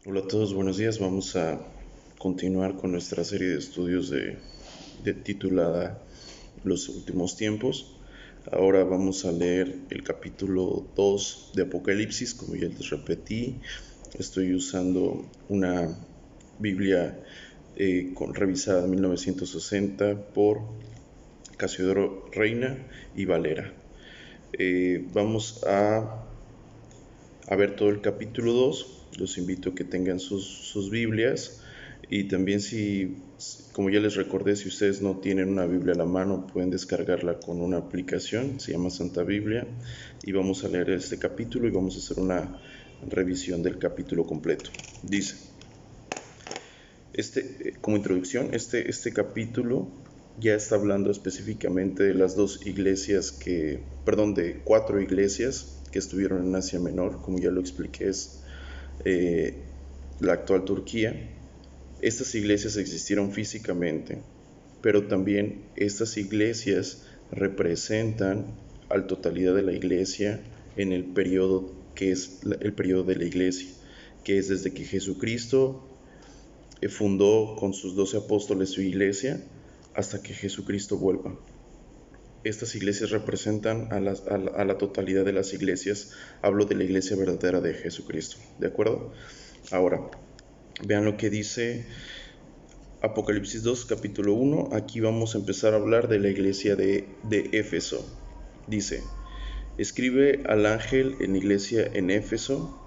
Hola a todos, buenos días. Vamos a continuar con nuestra serie de estudios titulada Los últimos tiempos. Ahora vamos a leer el capítulo 2 de Apocalipsis. Como ya les repetí, estoy usando una Biblia revisada en 1960 por Casiodoro Reina y Valera. Vamos a ver todo el capítulo 2. Los invito a que tengan sus Biblias, y también como ya les recordé, si ustedes no tienen una Biblia a la mano, pueden descargarla con una aplicación, se llama Santa Biblia, y vamos a leer este capítulo y vamos a hacer una revisión del capítulo completo. Dice, como introducción, este capítulo ya está hablando específicamente de las dos iglesias de 4 iglesias que estuvieron en Asia Menor. Como ya lo expliqué, es la actual Turquía. Estas iglesias existieron físicamente, pero también estas iglesias representan a la totalidad de la iglesia en el periodo que es el periodo de la iglesia, que es desde que Jesucristo fundó con sus 12 apóstoles su iglesia hasta que Jesucristo vuelva. Estas iglesias representan a la totalidad de las iglesias. Hablo de la iglesia verdadera de Jesucristo, ¿de acuerdo? Ahora, vean lo que dice Apocalipsis 2, capítulo 1. Aquí vamos a empezar a hablar de la iglesia de Éfeso. Dice, escribe al ángel en la iglesia en Éfeso,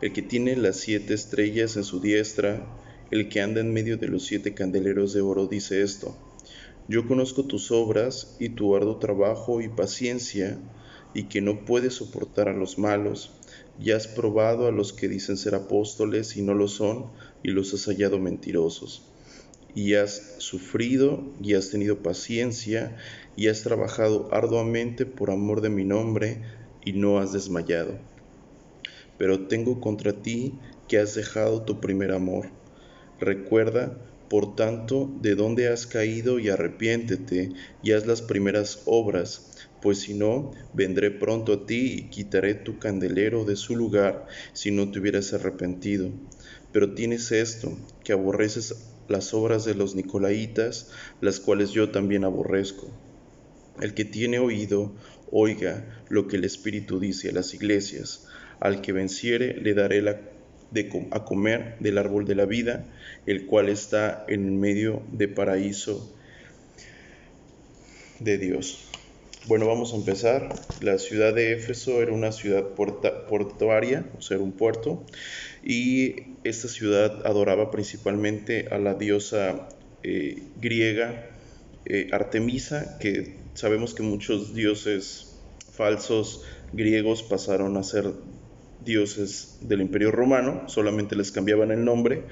el que tiene las 7 estrellas en su diestra, el que anda en medio de los 7 candeleros de oro, dice esto: yo conozco tus obras y tu arduo trabajo y paciencia, y que no puedes soportar a los malos, y has probado a los que dicen ser apóstoles y no lo son, y los has hallado mentirosos. Y has sufrido y has tenido paciencia, y has trabajado arduamente por amor de mi nombre, y no has desmayado. Pero tengo contra ti que has dejado tu primer amor. Recuerda, por tanto, de dónde has caído y arrepiéntete y haz las primeras obras, pues si no, vendré pronto a ti y quitaré tu candelero de su lugar si no te hubieras arrepentido. Pero tienes esto, que aborreces las obras de los nicolaítas, las cuales yo también aborrezco. El que tiene oído, oiga lo que el Espíritu dice a las iglesias. Al que venciere le daré a comer del árbol de la vida, el cual está en medio de paraíso de Dios. Bueno, vamos a empezar. La ciudad de Éfeso era una ciudad portuaria, o sea, era un puerto, y esta ciudad adoraba principalmente a la diosa griega Artemisa, que sabemos que muchos dioses falsos griegos pasaron a ser dioses del Imperio Romano, solamente les cambiaban el nombre.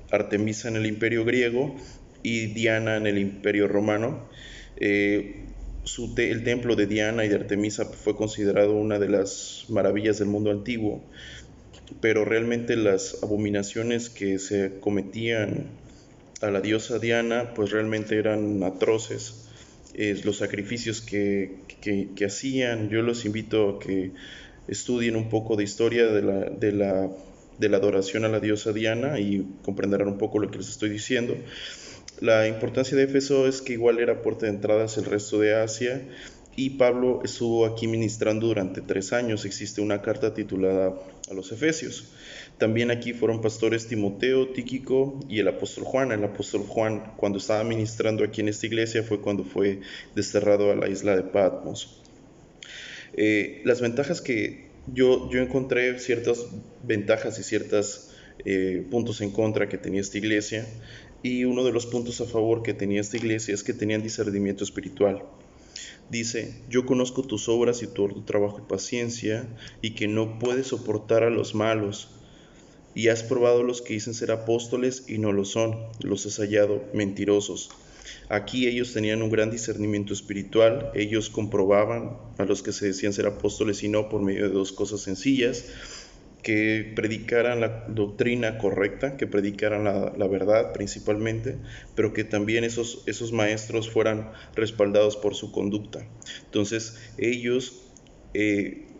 Artemisa en el Imperio griego y Diana en el Imperio Romano. El templo de Diana y de Artemisa fue considerado una de las maravillas del mundo antiguo, pero realmente las abominaciones que se cometían a la diosa Diana pues realmente eran atroces. Los sacrificios que hacían, yo los invito a que estudien un poco de historia de la adoración a la diosa Diana y comprenderán un poco lo que les estoy diciendo. La importancia de Éfeso es que igual era puerta de entrada hacia el resto de Asia, y Pablo estuvo aquí ministrando durante 3 años. Existe una carta titulada a los Efesios. También aquí fueron pastores Timoteo, Tíquico y el apóstol Juan. El apóstol Juan, cuando estaba ministrando aquí en esta iglesia, fue cuando fue desterrado a la isla de Patmos. Las ventajas que yo encontré, ciertas ventajas y ciertos puntos en contra que tenía esta iglesia, y uno de los puntos a favor que tenía esta iglesia es que tenían discernimiento espiritual. Dice, yo conozco tus obras y tu trabajo y paciencia, y que no puedes soportar a los malos, y has probado a los que dicen ser apóstoles y no lo son, los has hallado mentirosos. Aquí ellos tenían un gran discernimiento espiritual. Ellos comprobaban a los que se decían ser apóstoles y no, por medio de 2 cosas sencillas: que predicaran la doctrina correcta, que predicaran la verdad principalmente, pero que también esos maestros fueran respaldados por su conducta. Entonces ellos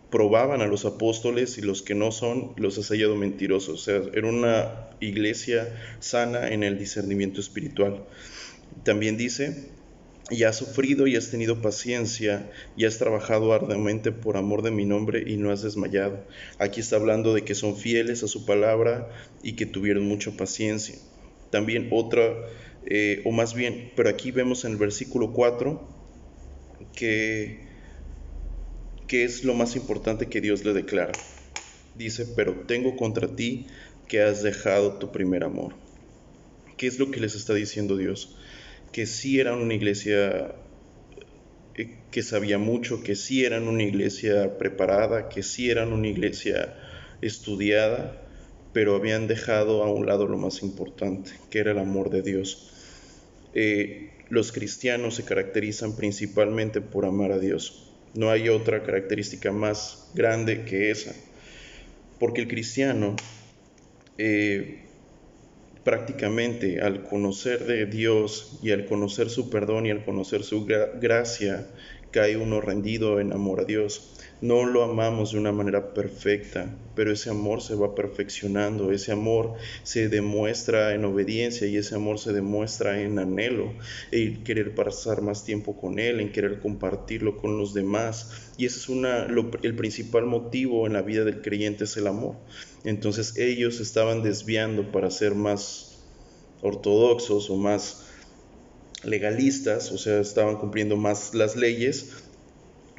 probaban a los apóstoles y los que no son los has hallado mentirosos. O sea, era una iglesia sana en el discernimiento espiritual. También dice, y has sufrido y has tenido paciencia y has trabajado arduamente por amor de mi nombre y no has desmayado. Aquí está hablando de que son fieles a su palabra y que tuvieron mucha paciencia. También otra, o más bien, pero aquí vemos en el versículo 4 que es lo más importante que Dios le declara. Dice, pero tengo contra ti que has dejado tu primer amor. ¿Qué es lo que les está diciendo Dios? Que sí eran una iglesia que sabía mucho, que sí eran una iglesia preparada, que sí eran una iglesia estudiada, pero habían dejado a un lado lo más importante, que era el amor de Dios. Los cristianos se caracterizan principalmente por amar a Dios. No hay otra característica más grande que esa, porque el cristiano prácticamente al conocer de Dios y al conocer su perdón y al conocer su gracia, cae uno rendido en amor a Dios. No lo amamos de una manera perfecta, pero ese amor se va perfeccionando, ese amor se demuestra en obediencia y ese amor se demuestra en anhelo, en querer pasar más tiempo con Él, en querer compartirlo con los demás. Y ese es el principal motivo en la vida del creyente, es el amor. Entonces ellos estaban desviando para ser más ortodoxos o más legalistas, o sea, estaban cumpliendo más las leyes,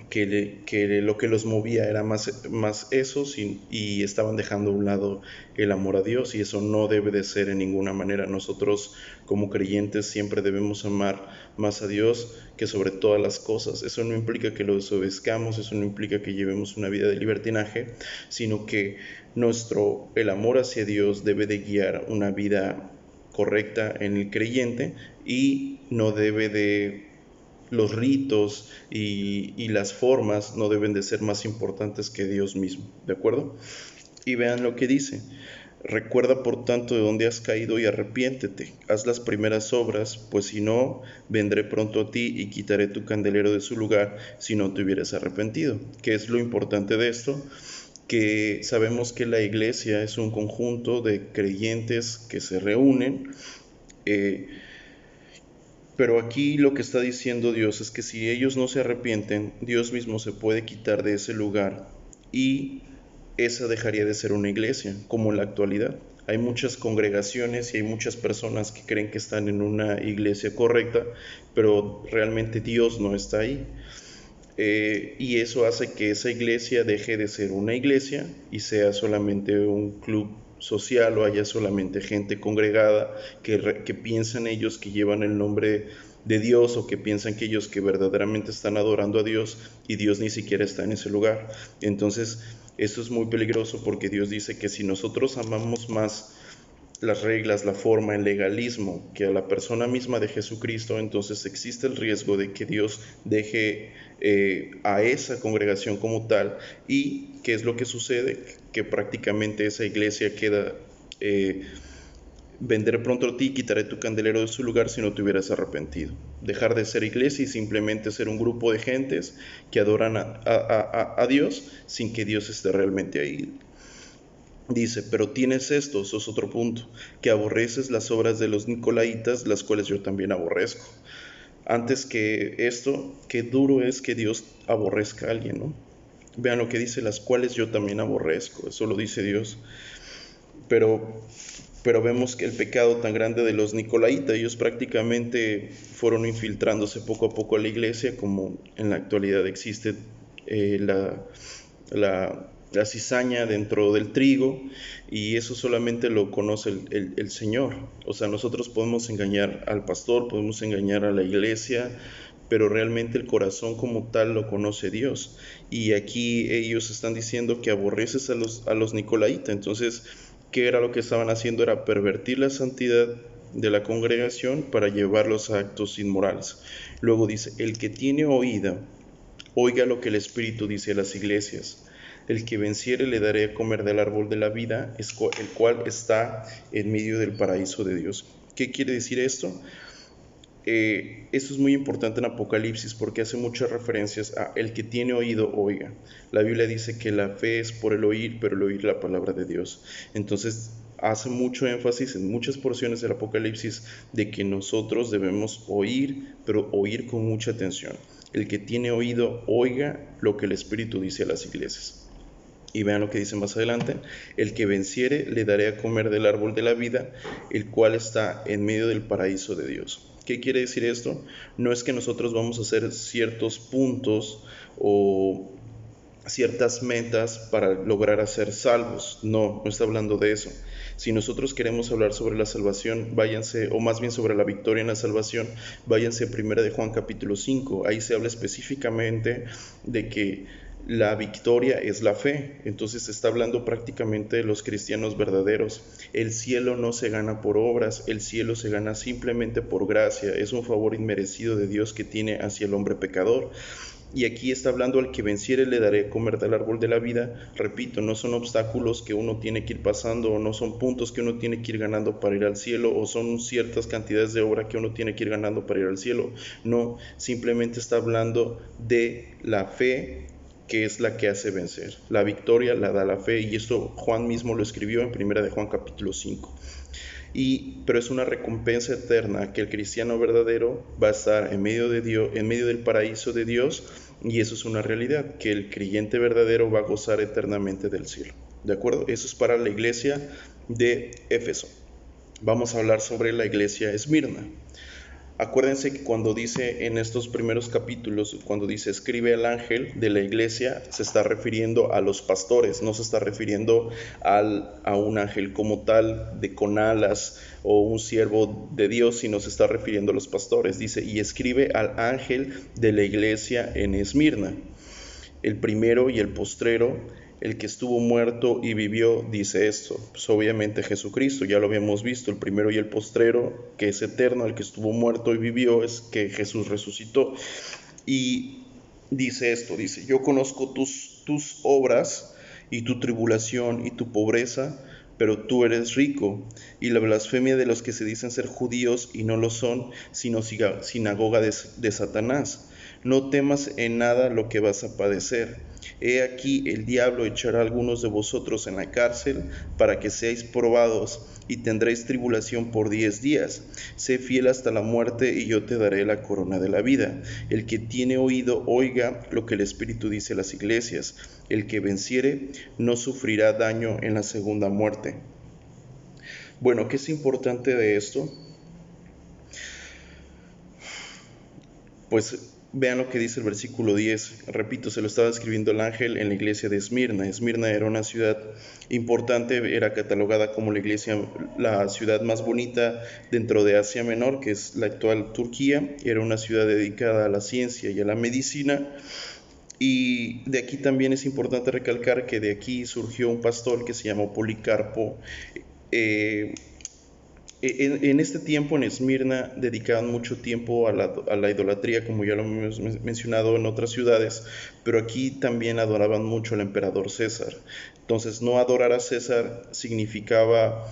que lo que los movía era más eso, y estaban dejando a un lado el amor a Dios, y eso no debe de ser en ninguna manera. Nosotros como creyentes siempre debemos amar más a Dios que sobre todas las cosas. Eso no implica que lo desobedezcamos, eso no implica que llevemos una vida de libertinaje, sino que el amor hacia Dios debe de guiar una vida correcta en el creyente, y no debe de los ritos y las formas no deben de ser más importantes que Dios mismo, ¿de acuerdo? Y vean lo que dice: recuerda por tanto de dónde has caído y arrepiéntete, haz las primeras obras, pues si no, vendré pronto a ti y quitaré tu candelero de su lugar si no te hubieras arrepentido. ¿Qué es lo importante de esto? Que sabemos que la iglesia es un conjunto de creyentes que se reúnen, pero aquí lo que está diciendo Dios es que si ellos no se arrepienten, Dios mismo se puede quitar de ese lugar y esa dejaría de ser una iglesia, como en la actualidad. Hay muchas congregaciones y hay muchas personas que creen que están en una iglesia correcta, pero realmente Dios no está ahí. Y eso hace que esa iglesia deje de ser una iglesia y sea solamente un club social, o haya solamente gente congregada que piensan ellos que llevan el nombre de Dios, o que piensan que ellos que verdaderamente están adorando a Dios, y Dios ni siquiera está en ese lugar. Entonces eso es muy peligroso, porque Dios dice que si nosotros amamos más las reglas, la forma, el legalismo que a la persona misma de Jesucristo, entonces existe el riesgo de que Dios deje a esa congregación como tal. ¿Y qué es lo que sucede? Que prácticamente esa iglesia queda, vendré pronto a ti, quitaré tu candelero de su lugar si no te hubieras arrepentido. Dejar de ser iglesia y simplemente ser un grupo de gentes que adoran a Dios sin que Dios esté realmente ahí. Dice, pero tienes esto, eso es otro punto, que aborreces las obras de los nicolaítas, las cuales yo también aborrezco. Antes que esto, qué duro es que Dios aborrezca a alguien, ¿no? Vean lo que dice, las cuales yo también aborrezco, eso lo dice Dios. Pero vemos que el pecado tan grande de los nicolaítas, ellos prácticamente fueron infiltrándose poco a poco a la iglesia, como en la actualidad existe la cizaña dentro del trigo, y eso solamente lo conoce el Señor. O sea, nosotros podemos engañar al pastor, podemos engañar a la iglesia, pero realmente el corazón como tal lo conoce Dios. Y aquí ellos están diciendo que aborreces a los nicolaítas. Entonces, ¿qué era lo que estaban haciendo? Era pervertir la santidad de la congregación para llevarlos a actos inmorales. Luego dice, el que tiene oído, oiga lo que el Espíritu dice a las iglesias. El que venciere le daré a comer del árbol de la vida, el cual está en medio del paraíso de Dios. ¿Qué quiere decir esto? Eso es muy importante en Apocalipsis porque hace muchas referencias a el que tiene oído, oiga. La Biblia dice que la fe es por el oír, pero el oír la palabra de Dios. Entonces hace mucho énfasis en muchas porciones del Apocalipsis de que nosotros debemos oír, pero oír con mucha atención. El que tiene oído, oiga lo que el Espíritu dice a las iglesias. Y vean lo que dice más adelante: el que venciere le daré a comer del árbol de la vida, el cual está en medio del paraíso de Dios. ¿Qué quiere decir esto? No es que nosotros vamos a hacer ciertos puntos o ciertas metas para lograr ser salvos. No está hablando de eso. Si nosotros queremos hablar sobre la salvación, váyanse, o más bien sobre la victoria en la salvación, váyanse a 1 de Juan capítulo 5. Ahí se habla específicamente de que la victoria es la fe. Entonces se está hablando prácticamente de los cristianos verdaderos. El cielo no se gana por obras, el cielo se gana simplemente por gracia. Es un favor inmerecido de Dios que tiene hacia el hombre pecador. Y aquí está hablando: al que venciere le daré a comer del árbol de la vida. Repito, no son obstáculos que uno tiene que ir pasando, o no son puntos que uno tiene que ir ganando para ir al cielo, o son ciertas cantidades de obra que uno tiene que ir ganando para ir al cielo. No, simplemente está hablando de la fe, que es la que hace vencer. La victoria la da la fe, y esto Juan mismo lo escribió en 1 de Juan capítulo 5. Pero es una recompensa eterna que el cristiano verdadero va a estar en medio de Dios, en medio del paraíso de Dios, y eso es una realidad, que el creyente verdadero va a gozar eternamente del cielo. ¿De acuerdo? Eso es para la iglesia de Éfeso. Vamos a hablar sobre la iglesia Esmirna. Acuérdense que cuando dice en estos primeros capítulos, cuando dice escribe al ángel de la iglesia, se está refiriendo a los pastores, no se está refiriendo a un ángel como tal, con alas, o un siervo de Dios, sino se está refiriendo a los pastores. Dice: y escribe al ángel de la iglesia en Esmirna, el primero y el postrero, el que estuvo muerto y vivió, dice esto. Pues obviamente Jesucristo, ya lo habíamos visto, el primero y el postrero, que es eterno, el que estuvo muerto y vivió, es que Jesús resucitó. Y dice esto, dice: yo conozco tus obras y tu tribulación y tu pobreza, pero tú eres rico, y la blasfemia de los que se dicen ser judíos y no lo son, sino sinagoga de Satanás. No temas en nada lo que vas a padecer. He aquí, el diablo echará a algunos de vosotros en la cárcel para que seáis probados, y tendréis tribulación por 10 días. Sé fiel hasta la muerte, y yo te daré la corona de la vida. El que tiene oído, oiga lo que el Espíritu dice a las iglesias. El que venciere no sufrirá daño en la segunda muerte. Bueno, ¿qué es importante de esto? Pues vean lo que dice el versículo 10. Repito, se lo estaba escribiendo el ángel en la iglesia de Esmirna. Esmirna era una ciudad importante, era catalogada como la ciudad más bonita dentro de Asia Menor, que es la actual Turquía. Era una ciudad dedicada a la ciencia y a la medicina. Y de aquí también es importante recalcar que de aquí surgió un pastor que se llamó Policarpo. En este tiempo en Esmirna dedicaban mucho tiempo a la idolatría, como ya lo hemos mencionado en otras ciudades, pero aquí también adoraban mucho al emperador César. Entonces, no adorar a César significaba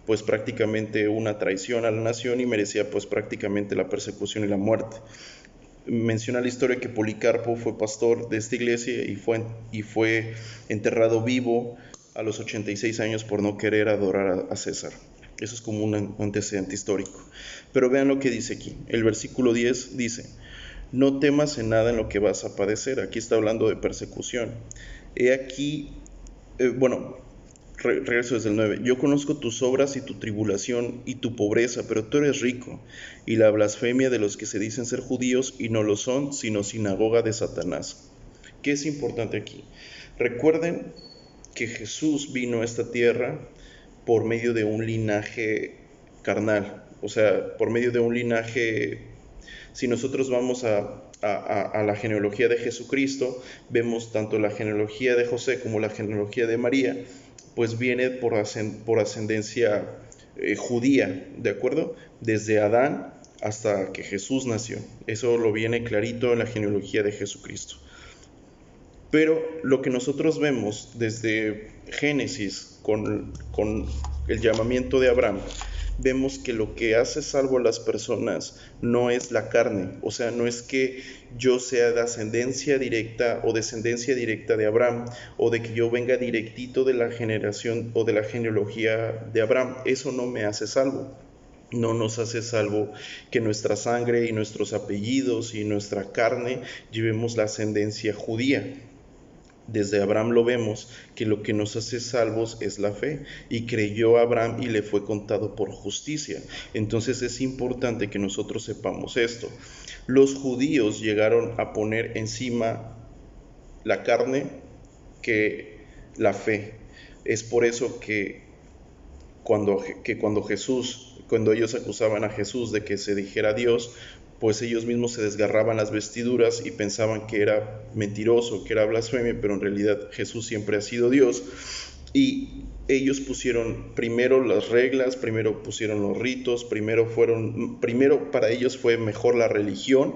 pues prácticamente una traición a la nación, y merecía pues prácticamente la persecución y la muerte. Menciona la historia que Policarpo fue pastor de esta iglesia y fue enterrado vivo a los 86 años por no querer adorar a César. Eso es como un antecedente histórico. Pero vean lo que dice aquí. El versículo 10 dice: no temas en nada en lo que vas a padecer. Aquí está hablando de persecución. He aquí, regreso desde el 9. Yo conozco tus obras y tu tribulación y tu pobreza, pero tú eres rico, y la blasfemia de los que se dicen ser judíos y no lo son, sino sinagoga de Satanás. ¿Qué es importante aquí? Recuerden que Jesús vino a esta tierra por medio de un linaje carnal, o sea, por medio de un linaje. Si nosotros vamos a la genealogía de Jesucristo, vemos tanto la genealogía de José como la genealogía de María, pues viene por ascendencia judía, ¿de acuerdo? Desde Adán hasta que Jesús nació. Eso lo viene clarito en la genealogía de Jesucristo. Pero lo que nosotros vemos desde Génesis con el llamamiento de Abraham, vemos que lo que hace salvo a las personas no es la carne, o sea, no es que yo sea de ascendencia directa o descendencia directa de Abraham, o de que yo venga directito de la generación o de la genealogía de Abraham. Eso no me hace salvo. No nos hace salvo que nuestra sangre y nuestros apellidos y nuestra carne llevemos la ascendencia judía. Desde Abraham lo vemos que lo que nos hace salvos es la fe, y creyó Abraham y le fue contado por justicia. Entonces es importante que nosotros sepamos esto. Los judíos llegaron a poner encima la carne que la fe. Es por eso que cuando ellos acusaban a Jesús de que se dijera Dios, pues ellos mismos se desgarraban las vestiduras y pensaban que era mentiroso, que era blasfemia, pero en realidad Jesús siempre ha sido Dios. Y ellos pusieron primero las reglas, primero pusieron los ritos, primero para ellos fue mejor la religión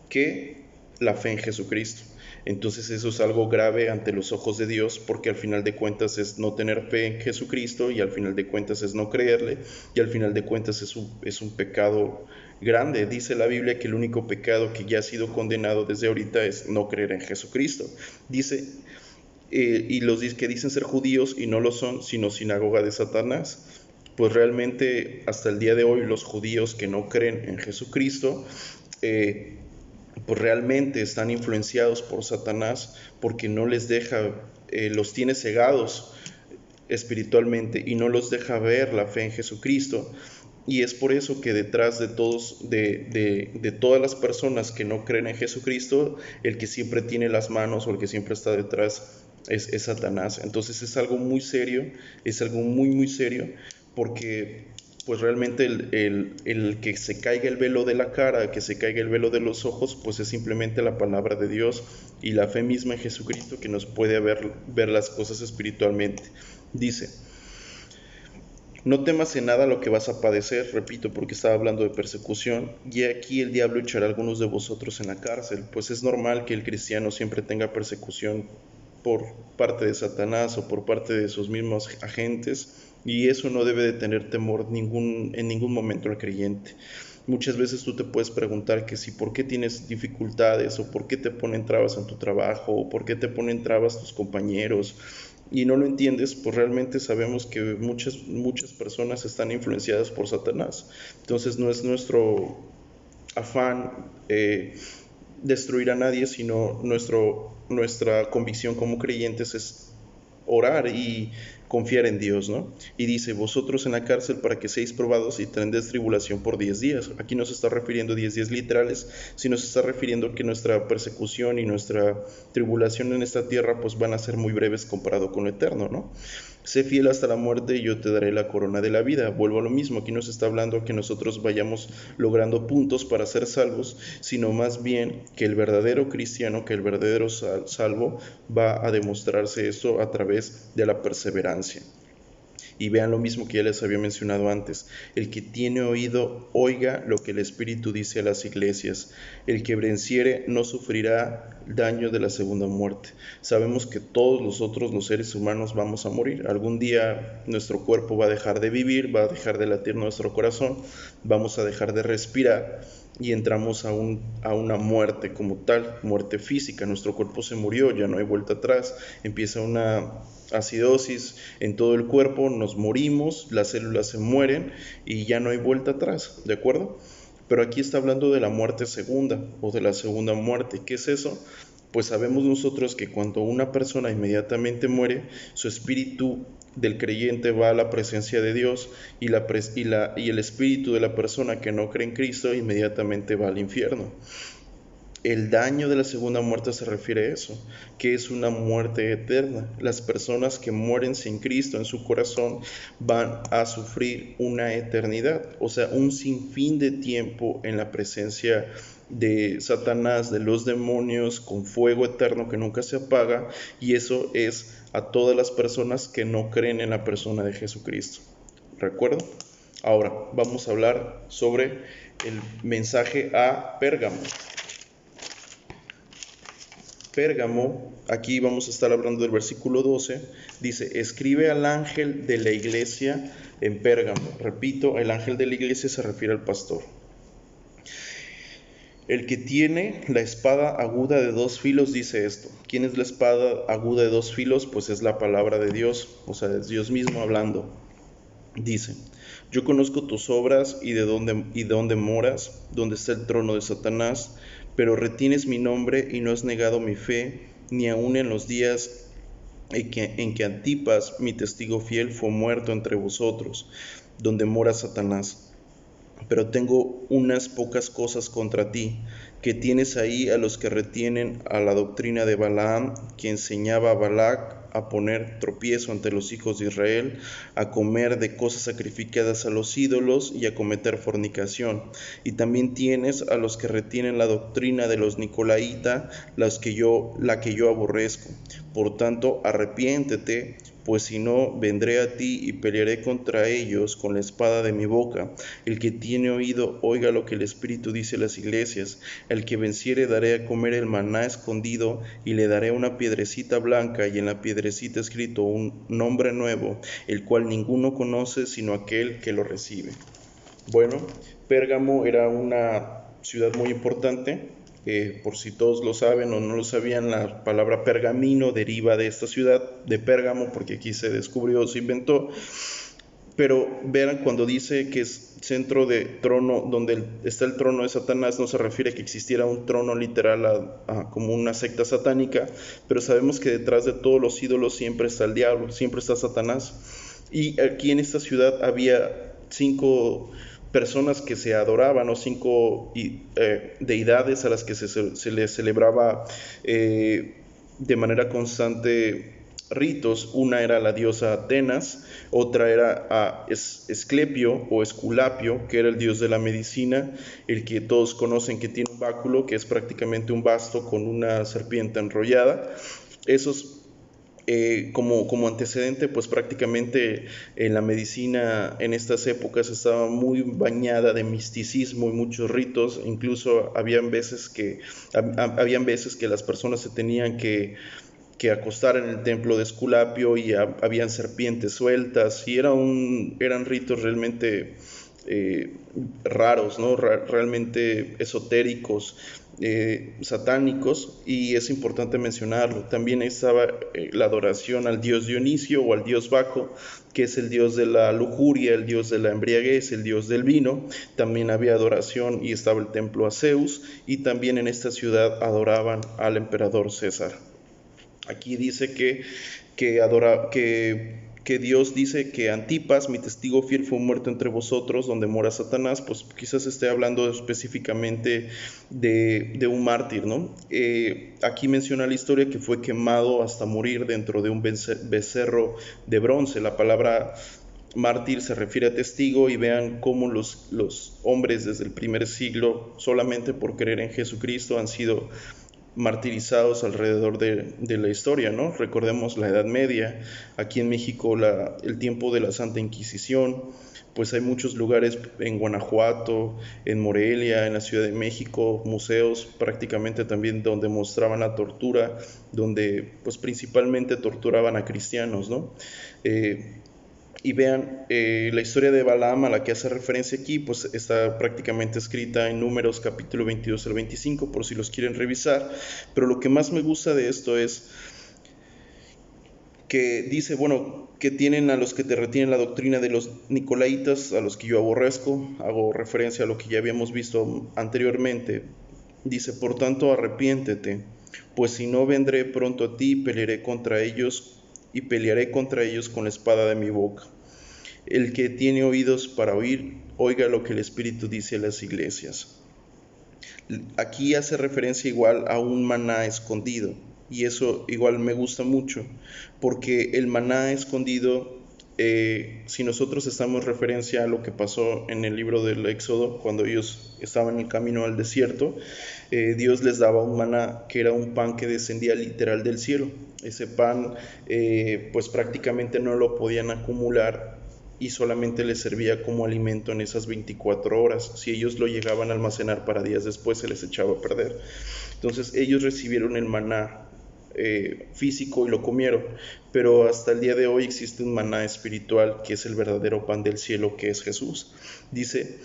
que la fe en Jesucristo. Entonces eso es algo grave ante los ojos de Dios, porque al final de cuentas es no tener fe en Jesucristo, y al final de cuentas es no creerle, y al final de cuentas es un pecado grande. Dice la Biblia que el único pecado que ya ha sido condenado desde ahorita es no creer en Jesucristo. Dice, y los que dicen ser judíos y no lo son, sino sinagoga de Satanás. Pues realmente hasta el día de hoy los judíos que no creen en Jesucristo, pues realmente están influenciados por Satanás, porque no les deja, los tiene cegados espiritualmente y no los deja ver la fe en Jesucristo. Y es por eso que detrás de todas las personas que no creen en Jesucristo, el que siempre tiene las manos o el que siempre está detrás es Satanás. Entonces es algo muy serio, es algo muy muy serio, porque pues realmente el que se caiga el velo de la cara, que se caiga el velo de los ojos, pues es simplemente la palabra de Dios y la fe misma en Jesucristo que nos puede ver las cosas espiritualmente. Dice: no temas en nada lo que vas a padecer, repito, porque estaba hablando de persecución, y aquí el diablo echará a algunos de vosotros en la cárcel. Pues es normal que el cristiano siempre tenga persecución por parte de Satanás o por parte de sus mismos agentes, y eso no debe de tener temor en ningún momento al creyente. Muchas veces tú te puedes preguntar que si por qué tienes dificultades, o por qué te ponen trabas en tu trabajo, o por qué te ponen trabas tus compañeros, y no lo entiendes. Pues realmente sabemos que muchas personas están influenciadas por Satanás. Entonces no es nuestro afán destruir a nadie, sino nuestra convicción como creyentes es orar y confiar en Dios, ¿no? Y dice: vosotros en la cárcel para que seáis probados y tendréis tribulación por 10 días. Aquí no se está refiriendo 10 días literales, sino se está refiriendo que nuestra persecución y nuestra tribulación en esta tierra pues van a ser muy breves comparado con lo eterno, ¿no? Sé fiel hasta la muerte y yo te daré la corona de la vida. Vuelvo a lo mismo, aquí no se está hablando que nosotros vayamos logrando puntos para ser salvos, sino más bien que el verdadero cristiano, que el verdadero salvo va a demostrarse esto a través de la perseverancia. Y vean lo mismo que ya les había mencionado antes: el que tiene oído, oiga lo que el Espíritu dice a las iglesias. El que venciere no sufrirá daño de la segunda muerte. Sabemos que todos nosotros, los seres humanos, vamos a morir. Algún día nuestro cuerpo va a dejar de vivir, va a dejar de latir nuestro corazón, vamos a dejar de respirar, y entramos a una muerte como tal, muerte física. Nuestro cuerpo se murió, ya no hay vuelta atrás, empieza una acidosis en todo el cuerpo, nos morimos, las células se mueren y ya no hay vuelta atrás, ¿de acuerdo? Pero aquí está hablando de la muerte segunda o de la segunda muerte. ¿Qué es eso? Pues sabemos nosotros que cuando una persona inmediatamente muere, su espíritu del creyente va a la presencia de Dios, y el espíritu de la persona que no cree en Cristo inmediatamente va al infierno. El daño de la segunda muerte se refiere a eso, que es una muerte eterna. Las personas que mueren sin Cristo en su corazón van a sufrir una eternidad, o sea, un sinfín de tiempo en la presencia de Satanás, de los demonios, con fuego eterno que nunca se apaga, y eso es a todas las personas que no creen en la persona de Jesucristo. ¿Recuerdo? Ahora vamos a hablar sobre el mensaje a Pérgamo. Pérgamo, aquí vamos a estar hablando del versículo 12, dice, escribe al ángel de la iglesia en Pérgamo. Repito, el ángel de la iglesia se refiere al pastor. El que tiene la espada aguda de dos filos dice esto. ¿Quién es la espada aguda de dos filos? Pues es la palabra de Dios, o sea, es Dios mismo hablando. Dice, yo conozco tus obras y de dónde moras, donde está el trono de Satanás, pero retienes mi nombre y no has negado mi fe, ni aun en los días en que Antipas, mi testigo fiel, fue muerto entre vosotros, donde mora Satanás. Pero tengo unas pocas cosas contra ti, que tienes ahí a los que retienen a la doctrina de Balaam, que enseñaba a Balac a poner tropiezo ante los hijos de Israel, a comer de cosas sacrificadas a los ídolos y a cometer fornicación. Y también tienes a los que retienen la doctrina de los nicolaíta, la que yo aborrezco. Por tanto, arrepiéntete, pues si no, vendré a ti y pelearé contra ellos con la espada de mi boca. El que tiene oído, oiga lo que el Espíritu dice a las iglesias. El que venciere daré a comer el maná escondido, y le daré una piedrecita blanca, y en la piedrecita escrito un nombre nuevo, el cual ninguno conoce sino aquel que lo recibe. Bueno, Pérgamo era una ciudad muy importante. Por si todos lo saben o no lo sabían, la palabra pergamino deriva de esta ciudad, de Pérgamo, porque aquí se descubrió, se inventó. Pero vean, cuando dice que es centro de trono, donde está el trono de Satanás, no se refiere a que existiera un trono literal como una secta satánica, pero sabemos que detrás de todos los ídolos siempre está el diablo, siempre está Satanás. Y aquí en esta ciudad había 5 personas que se adoraban, o 5 deidades a las que se les celebraba de manera constante ritos. Una era la diosa Atenas, otra era Esclepio o Esculapio, que era el dios de la medicina, el que todos conocen, que tiene un báculo, que es prácticamente un basto con una serpiente enrollada. Esos como antecedente, pues prácticamente la medicina en estas épocas estaba muy bañada de misticismo y muchos ritos. Incluso habían veces que las personas se tenían que acostar en el templo de Esculapio y habían serpientes sueltas, y eran ritos realmente raros, ¿no? Realmente esotéricos, satánicos, y es importante mencionarlo. También estaba la adoración al dios Dionisio o al dios Baco, que es el dios de la lujuria, el dios de la embriaguez, el dios del vino. También había adoración y estaba el templo a Zeus, y también en esta ciudad adoraban al emperador César. Aquí dice que Dios dice que Antipas, mi testigo fiel, fue muerto entre vosotros, donde mora Satanás. Pues quizás esté hablando específicamente de un mártir, ¿no? Aquí menciona la historia que fue quemado hasta morir dentro de un becerro de bronce. La palabra mártir se refiere a testigo, y vean cómo los hombres desde el primer siglo, solamente por creer en Jesucristo, han sido martirizados alrededor de la historia, ¿no? Recordemos la Edad Media, aquí en México el tiempo de la Santa Inquisición. Pues hay muchos lugares en Guanajuato, en Morelia, en la Ciudad de México, museos prácticamente también donde mostraban la tortura, donde pues principalmente torturaban a cristianos, ¿no? Y vean, la historia de Balaam a la que hace referencia aquí, pues está prácticamente escrita en Números capítulo 22 al 25, por si los quieren revisar. Pero lo que más me gusta de esto es que dice, bueno, que tienen a los que te retienen la doctrina de los nicolaitas, a los que yo aborrezco. Hago referencia a lo que ya habíamos visto anteriormente. Dice, por tanto, arrepiéntete, pues si no, vendré pronto a ti y pelearé contra ellos con la espada de mi boca. El que tiene oídos para oír, oiga lo que el Espíritu dice a las iglesias. Aquí hace referencia igual a un maná escondido, y eso igual me gusta mucho, porque el maná escondido, si nosotros estamos referencia a lo que pasó en el libro del Éxodo, cuando ellos estaban en el camino al desierto, Dios les daba un maná, que era un pan que descendía literal del cielo. Ese pan pues prácticamente no lo podían acumular, y solamente les servía como alimento en esas 24 horas. Si ellos lo llegaban a almacenar para días después, se les echaba a perder. Entonces ellos recibieron el maná físico y lo comieron, pero hasta el día de hoy existe un maná espiritual que es el verdadero pan del cielo, que es Jesús. Dice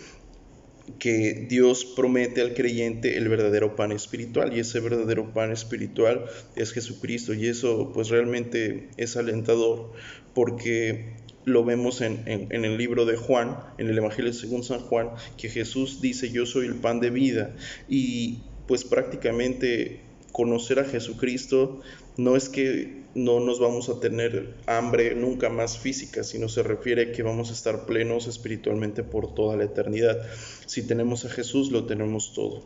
que Dios promete al creyente el verdadero pan espiritual, y ese verdadero pan espiritual es Jesucristo, y eso pues realmente es alentador, porque lo vemos en el libro de Juan, en el Evangelio según San Juan, que Jesús dice: yo soy el pan de vida. Y pues prácticamente conocer a Jesucristo no es que no nos vamos a tener hambre nunca más física, sino se refiere a que vamos a estar plenos espiritualmente por toda la eternidad. Si tenemos a Jesús, lo tenemos todo.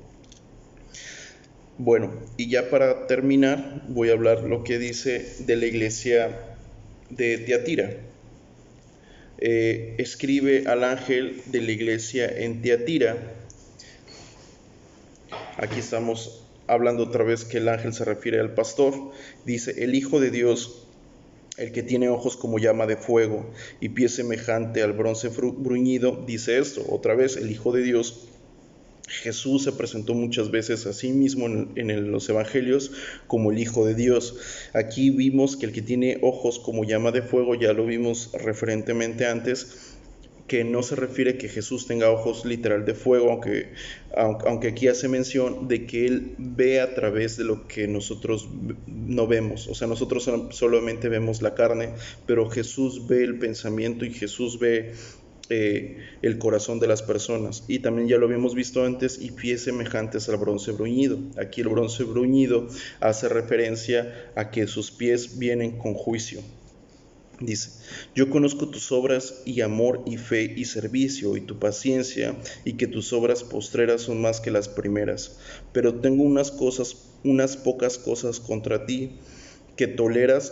Bueno, y ya para terminar, voy a hablar lo que dice de la iglesia de Tiatira. Escribe al ángel de la iglesia en Tiatira. Aquí estamos hablando otra vez que el ángel se refiere al pastor. Dice: el Hijo de Dios, el que tiene ojos como llama de fuego y pie semejante al bronce bruñido, dice esto. Otra vez, el Hijo de Dios. Jesús se presentó muchas veces a sí mismo en los evangelios como el Hijo de Dios. Aquí vimos que el que tiene ojos como llama de fuego, ya lo vimos referentemente antes, que no se refiere que Jesús tenga ojos literal de fuego, aunque aquí hace mención de que Él ve a través de lo que nosotros no vemos. O sea, nosotros solamente vemos la carne, pero Jesús ve el pensamiento y Jesús ve el corazón de las personas. Y también ya lo habíamos visto antes: y pies semejantes al bronce bruñido. Aquí el bronce bruñido hace referencia a que sus pies vienen con juicio. Dice: yo conozco tus obras y amor y fe y servicio y tu paciencia, y que tus obras postreras son más que las primeras, pero tengo unas pocas cosas contra ti, que toleras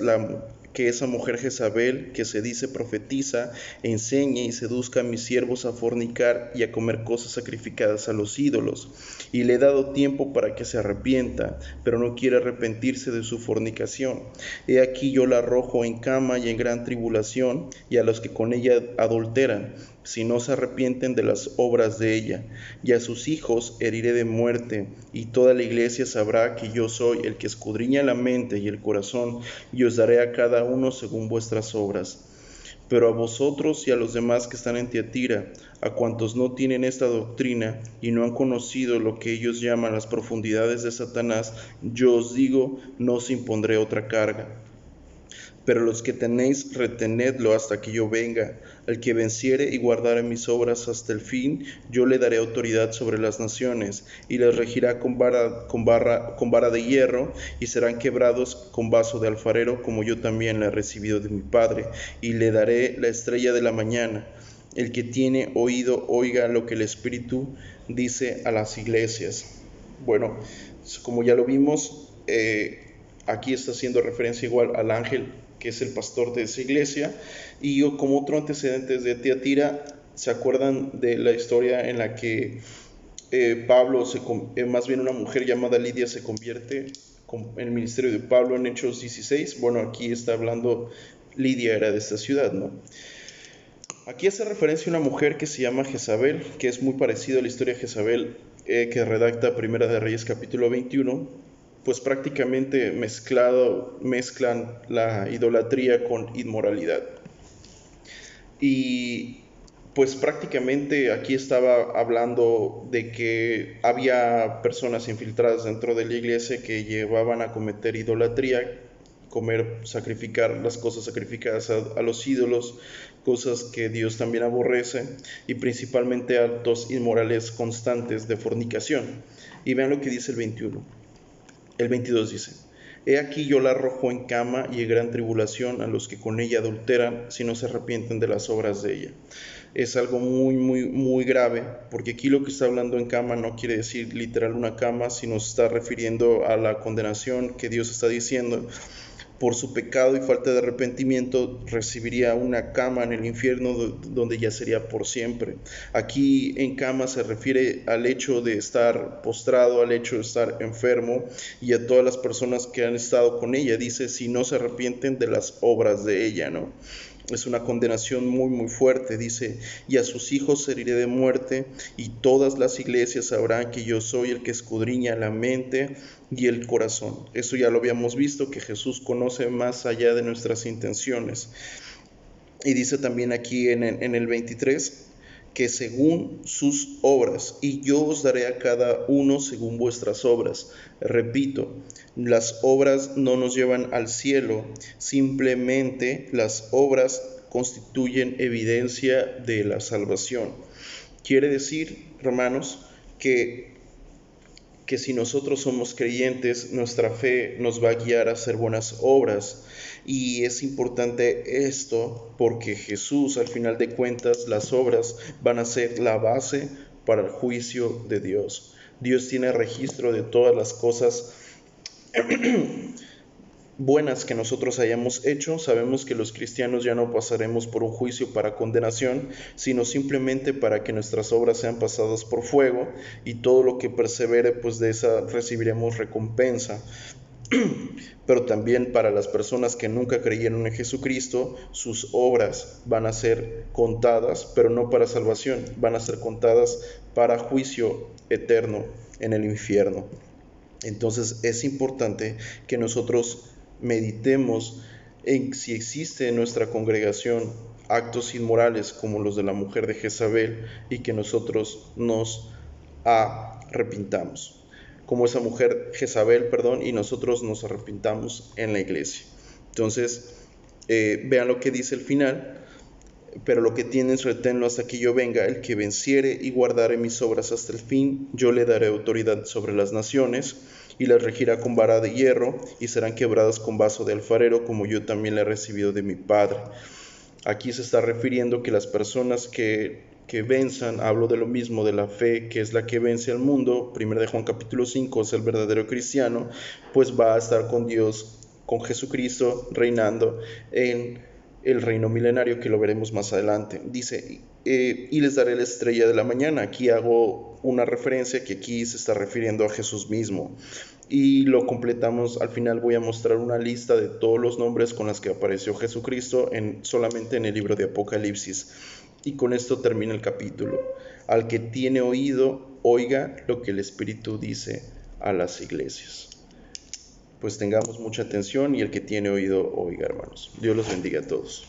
que esa mujer Jezabel, que se dice profetiza, enseñe y seduzca a mis siervos a fornicar y a comer cosas sacrificadas a los ídolos. Y le he dado tiempo para que se arrepienta, pero no quiere arrepentirse de su fornicación. He aquí yo la arrojo en cama y en gran tribulación, y a los que con ella adulteran, si no se arrepienten de las obras de ella. Y a sus hijos heriré de muerte, y toda la iglesia sabrá que yo soy el que escudriña la mente y el corazón, y os daré a cada uno según vuestras obras. Pero a vosotros y a los demás que están en Tiatira, a cuantos no tienen esta doctrina y no han conocido lo que ellos llaman las profundidades de Satanás, yo os digo, no os impondré otra carga. Pero los que tenéis, retenedlo hasta que yo venga. Al que venciere y guardare mis obras hasta el fin, yo le daré autoridad sobre las naciones, y les regirá con vara de hierro, y serán quebrados con vaso de alfarero, como yo también la he recibido de mi Padre, y le daré la estrella de la mañana. El que tiene oído, oiga lo que el Espíritu dice a las iglesias. Bueno, como ya lo vimos, aquí está haciendo referencia igual al ángel, que es el pastor de esa iglesia. Y yo, como otro antecedente de Tiatira, ¿se acuerdan de la historia en la que Pablo, más bien una mujer llamada Lidia, se convierte en el ministerio de Pablo en Hechos 16? Bueno, aquí está hablando, Lidia era de esta ciudad, ¿no? Aquí hace referencia a una mujer que se llama Jezabel, que es muy parecida a la historia de Jezabel que redacta Primera de Reyes capítulo 21. Pues prácticamente mezclan la idolatría con inmoralidad. Y pues prácticamente aquí estaba hablando de que había personas infiltradas dentro de la iglesia que llevaban a cometer idolatría, sacrificar las cosas sacrificadas a los ídolos, cosas que Dios también aborrece, y principalmente actos inmorales constantes de fornicación. Y vean lo que dice el 21. El 22 dice: he aquí yo la arrojo en cama y en gran tribulación a los que con ella adulteran, si no se arrepienten de las obras de ella. Es algo muy, muy, muy grave, porque aquí lo que está hablando en cama no quiere decir literal una cama, sino se está refiriendo a la condenación que Dios está diciendo. Por su pecado y falta de arrepentimiento recibiría una cama en el infierno, donde ya sería por siempre. Aquí en cama se refiere al hecho de estar postrado, al hecho de estar enfermo, y a todas las personas que han estado con ella. Dice: si no se arrepienten de las obras de ella, ¿no? Es una condenación muy fuerte. Dice, y a sus hijos heriré de muerte, y todas las iglesias sabrán que yo soy el que escudriña la mente y el corazón. Eso ya lo habíamos visto, que Jesús conoce más allá de nuestras intenciones. Y dice también aquí en el 23, que según sus obras, y yo os daré a cada uno según vuestras obras. Repito, las obras no nos llevan al cielo, simplemente las obras constituyen evidencia de la salvación. Quiere decir, hermanos, que si nosotros somos creyentes, nuestra fe nos va a guiar a hacer buenas obras. Y es importante esto porque Jesús, al final de cuentas, las obras van a ser la base para el juicio de Dios. Dios tiene registro de todas las cosas buenas que nosotros hayamos hecho. Sabemos que los cristianos ya no pasaremos por un juicio para condenación, sino simplemente para que nuestras obras sean pasadas por fuego, y todo lo que persevere, pues de esa recibiremos recompensa. Pero también para las personas que nunca creyeron en Jesucristo, sus obras van a ser contadas, pero no para salvación, van a ser contadas para juicio eterno en el infierno. Entonces es importante que nosotros meditemos en si existe en nuestra congregación actos inmorales como los de la mujer de Jezabel, y que nosotros nos arrepintamos como esa mujer Jezabel, y nosotros nos arrepintamos en la iglesia. Entonces, vean lo que dice el final. Pero lo que tienes, reténlo hasta que yo venga. El que venciere y guardare mis obras hasta el fin, yo le daré autoridad sobre las naciones, y las regirá con vara de hierro, y serán quebradas con vaso de alfarero, como yo también le he recibido de mi Padre. Aquí se está refiriendo que las personas que venzan, hablo de lo mismo, de la fe, que es la que vence al mundo. 1 de Juan capítulo 5, es el verdadero cristiano, pues va a estar con Dios, con Jesucristo, reinando en el reino milenario, que lo veremos más adelante. Dice, y les daré la estrella de la mañana. Aquí hago una referencia que aquí se está refiriendo a Jesús mismo. Y lo completamos, al final voy a mostrar una lista de todos los nombres con los que apareció Jesucristo solamente en el libro de Apocalipsis. Y con esto termina el capítulo. Al que tiene oído, oiga lo que el Espíritu dice a las iglesias. Pues tengamos mucha atención, y el que tiene oído, oiga, hermanos. Dios los bendiga a todos.